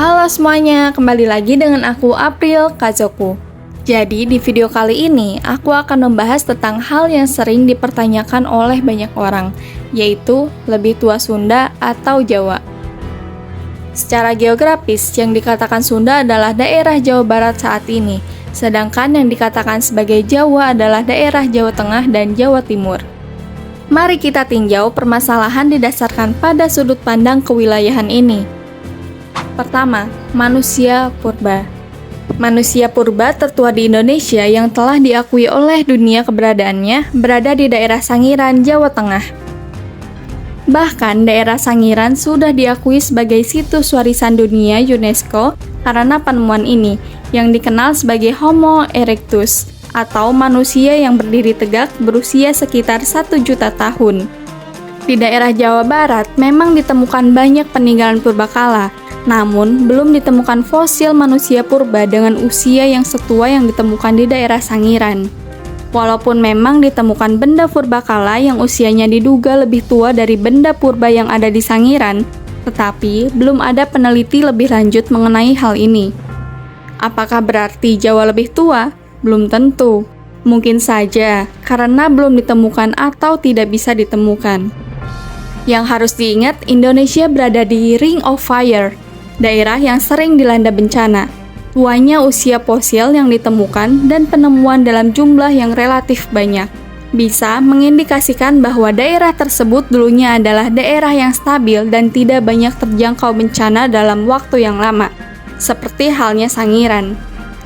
Halo semuanya, kembali lagi dengan aku April Kazoku. Jadi di video kali ini aku akan membahas tentang hal yang sering dipertanyakan oleh banyak orang, yaitu lebih tua Sunda atau Jawa. Secara geografis, yang dikatakan Sunda adalah daerah Jawa Barat saat ini, sedangkan yang dikatakan sebagai Jawa adalah daerah Jawa Tengah dan Jawa Timur. Mari kita tinjau permasalahan didasarkan pada sudut pandang kewilayahan ini. Pertama, manusia purba. Manusia purba tertua di Indonesia yang telah diakui oleh dunia keberadaannya berada di daerah Sangiran, Jawa Tengah. Bahkan daerah Sangiran sudah diakui sebagai situs warisan dunia UNESCO karena penemuan ini, yang dikenal sebagai Homo erectus, atau manusia yang berdiri tegak berusia sekitar 1 juta tahun. Di daerah Jawa Barat memang ditemukan banyak peninggalan purbakala, namun belum ditemukan fosil manusia purba dengan usia yang setua yang ditemukan di daerah Sangiran. Walaupun memang ditemukan benda purbakala yang usianya diduga lebih tua dari benda purba yang ada di Sangiran, tetapi belum ada peneliti lebih lanjut mengenai hal ini. Apakah berarti Jawa lebih tua? Belum tentu. Mungkin saja, karena belum ditemukan atau tidak bisa ditemukan. Yang harus diingat, Indonesia berada di Ring of Fire, daerah yang sering dilanda bencana. Tuanya usia fosil yang ditemukan dan penemuan dalam jumlah yang relatif banyak bisa mengindikasikan bahwa daerah tersebut dulunya adalah daerah yang stabil dan tidak banyak terjangkau bencana dalam waktu yang lama, seperti halnya Sangiran.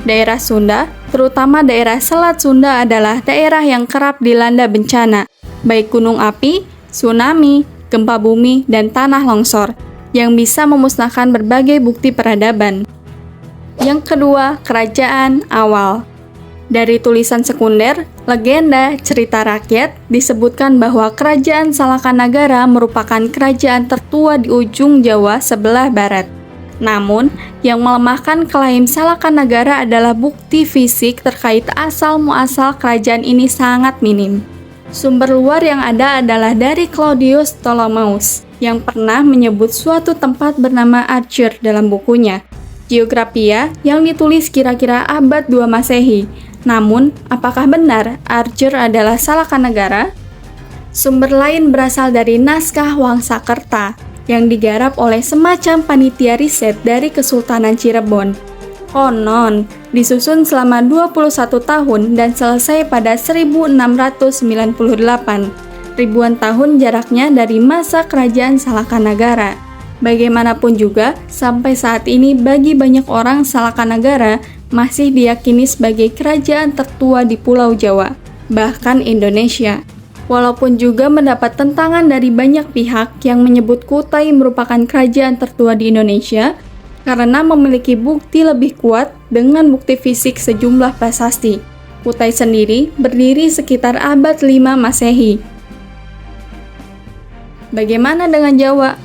Daerah Sunda, terutama daerah Selat Sunda, adalah daerah yang kerap dilanda bencana, baik gunung api, tsunami, gempa bumi, dan tanah longsor, yang bisa memusnahkan berbagai bukti peradaban. Yang kedua, kerajaan awal. Dari tulisan sekunder, legenda, cerita rakyat, disebutkan bahwa kerajaan Salakanagara merupakan kerajaan tertua di ujung Jawa sebelah barat. Namun, yang melemahkan klaim Salakanagara adalah bukti fisik terkait asal-muasal kerajaan ini sangat minim. Sumber luar yang ada adalah dari Claudius Ptolemeus, yang pernah menyebut suatu tempat bernama Archer dalam bukunya, Geographia, yang ditulis kira-kira abad 2 Masehi. Namun, apakah benar Archer adalah Salakanagara? Sumber lain berasal dari naskah Wangsakerta, yang digarap oleh semacam panitia riset dari Kesultanan Cirebon. Konon, disusun selama 21 tahun dan selesai pada 1698. Ribuan tahun jaraknya dari masa kerajaan Salakanagara. Bagaimanapun juga, sampai saat ini bagi banyak orang Salakanagara masih diyakini sebagai kerajaan tertua di Pulau Jawa, bahkan Indonesia. Walaupun juga mendapat tentangan dari banyak pihak yang menyebut Kutai merupakan kerajaan tertua di Indonesia karena memiliki bukti lebih kuat dengan bukti fisik sejumlah prasasti. Kutai sendiri berdiri sekitar abad 5 Masehi. Bagaimana dengan Jawa?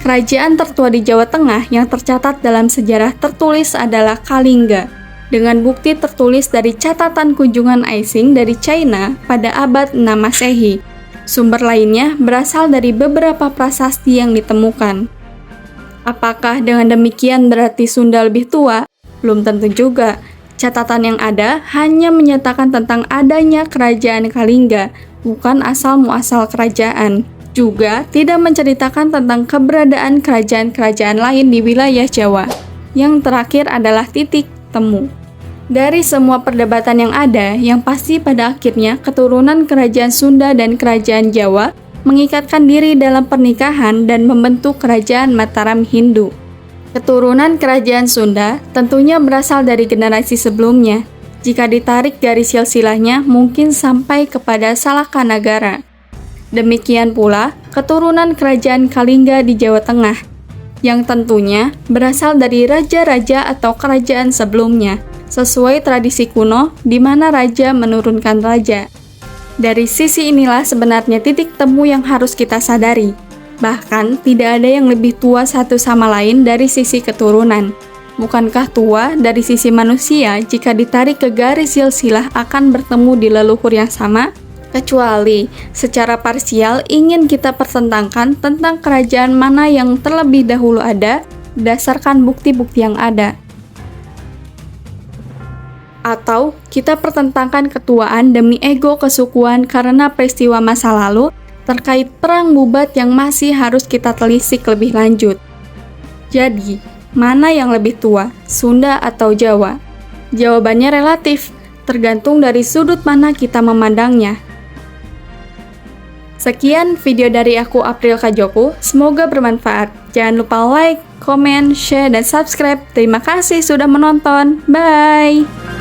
Kerajaan tertua di Jawa Tengah yang tercatat dalam sejarah tertulis adalah Kalingga, dengan bukti tertulis dari catatan kunjungan Aising dari China pada abad 6 Masehi. Sumber lainnya berasal dari beberapa prasasti yang ditemukan. Apakah dengan demikian berarti Sunda lebih tua? Belum tentu juga. Catatan yang ada hanya menyatakan tentang adanya kerajaan Kalingga, bukan asal-muasal kerajaan. Juga tidak menceritakan tentang keberadaan kerajaan-kerajaan lain di wilayah Jawa. Yang terakhir adalah titik temu. Dari semua perdebatan yang ada, yang pasti pada akhirnya keturunan kerajaan Sunda dan kerajaan Jawa mengikatkan diri dalam pernikahan dan membentuk kerajaan Mataram Hindu. Keturunan kerajaan Sunda tentunya berasal dari generasi sebelumnya. Jika ditarik garis silsilahnya mungkin sampai kepada Salakanagara. Demikian pula keturunan kerajaan Kalingga di Jawa Tengah, yang tentunya berasal dari raja-raja atau kerajaan sebelumnya, sesuai tradisi kuno di mana raja menurunkan raja. Dari sisi inilah sebenarnya titik temu yang harus kita sadari. Bahkan tidak ada yang lebih tua satu sama lain dari sisi keturunan. Bukankah tua dari sisi manusia jika ditarik ke garis silsilah akan bertemu di leluhur yang sama? Kecuali secara parsial ingin kita pertentangkan tentang kerajaan mana yang terlebih dahulu ada berdasarkan bukti-bukti yang ada. Atau kita pertentangkan ketuaan demi ego kesukuan karena peristiwa masa lalu terkait perang Bubat yang masih harus kita telisik lebih lanjut. Jadi, mana yang lebih tua, Sunda atau Jawa? Jawabannya relatif, tergantung dari sudut mana kita memandangnya. Sekian video dari aku, April Kajoko, semoga bermanfaat. Jangan lupa like, komen, share, dan subscribe. Terima kasih sudah menonton. Bye!